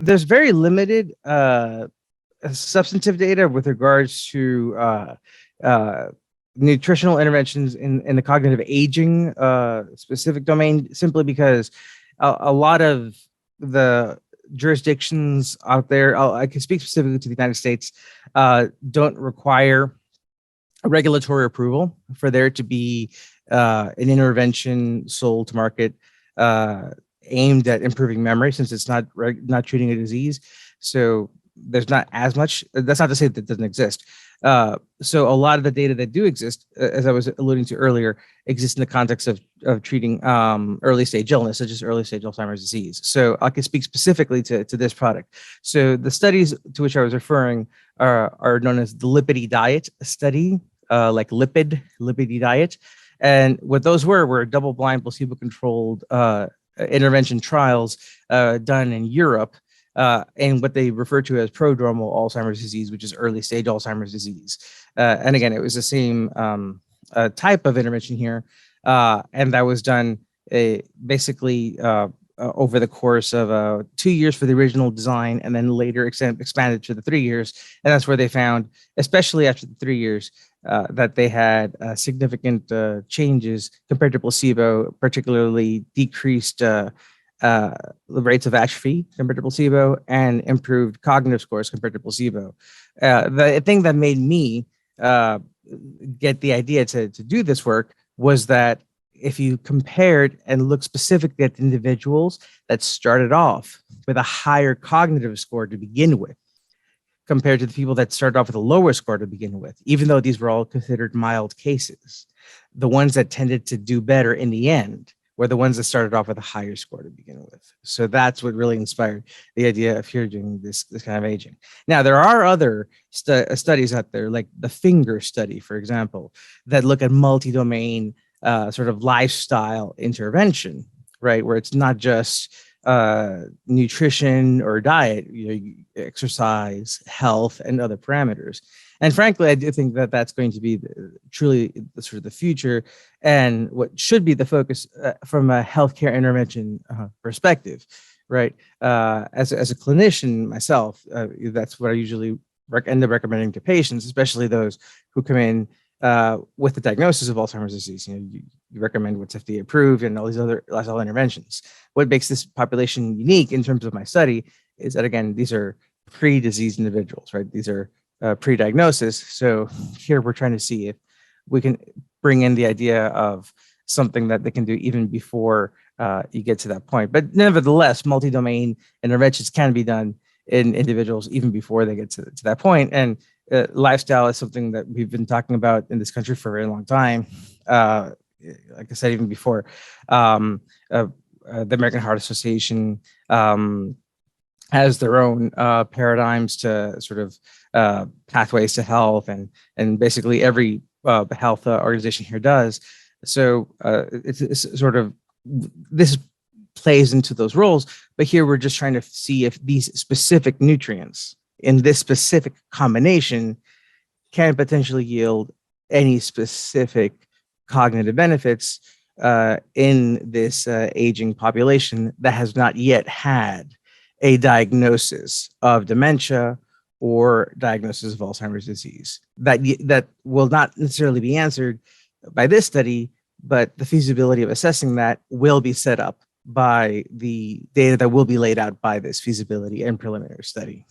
there's very limited substantive data with regards to nutritional interventions in the cognitive aging specific domain, simply because a lot of the jurisdictions out there, I can speak specifically to the United States, don't require a regulatory approval for there to be an intervention sold to market aimed at improving memory, since it's not treating a disease. So there's not as much. That's not to say that it doesn't exist. So a lot of the data that do exist, as I was alluding to earlier, exist in the context of treating early stage illness, such as early stage Alzheimer's disease. So I can speak specifically to this product. So the studies to which I was referring are known as the lipid diet study, like lipid diet. And what those were double-blind, placebo-controlled intervention trials done in Europe, and what they refer to as prodromal Alzheimer's disease, which is early stage Alzheimer's disease. And again, it was the same type of intervention here, and that was done basically over the course of 2 years for the original design, and then later expanded to the 3 years. And that's where they found, especially after the 3 years, that they had significant changes compared to placebo, particularly decreased rates of atrophy compared to placebo, and improved cognitive scores compared to placebo. The thing that made me get the idea to do this work was that if you compared and looked specifically at the individuals that started off with a higher cognitive score to begin with, compared to the people that started off with a lower score to begin with, even though these were all considered mild cases, the ones that tended to do better in the end were the ones that started off with a higher score to begin with. So that's what really inspired the idea of here doing this kind of aging. Now, there are other studies out there, like the finger study, for example, that look at multi-domain sort of lifestyle intervention, right? Where it's not just nutrition or diet, exercise, health, and other parameters. And frankly, I do think that that's going to be truly sort of the future, and what should be the focus from a healthcare intervention perspective, right? As a clinician myself, that's what I usually end up recommending to patients, especially those who come in with the diagnosis of Alzheimer's disease. You recommend what's FDA approved and all these other lifestyle interventions. What makes this population unique in terms of my study is that, again, these are pre-disease individuals, right? These are pre-diagnosis. So here we're trying to see if we can bring in the idea of something that they can do even before you get to that point. But nevertheless, multi-domain interventions can be done in individuals even before they get to that point. And lifestyle is something that we've been talking about in this country for a very long time. Like I said, even before, the American Heart Association has their own paradigms to sort of pathways to health, and basically every health organization here does. So it's sort of, this plays into those roles, but here we're just trying to see if these specific nutrients in this specific combination can potentially yield any specific cognitive benefits in this aging population that has not yet had a diagnosis of dementia or diagnosis of Alzheimer's disease. That will not necessarily be answered by this study, but the feasibility of assessing that will be set up by the data that will be laid out by this feasibility and preliminary study.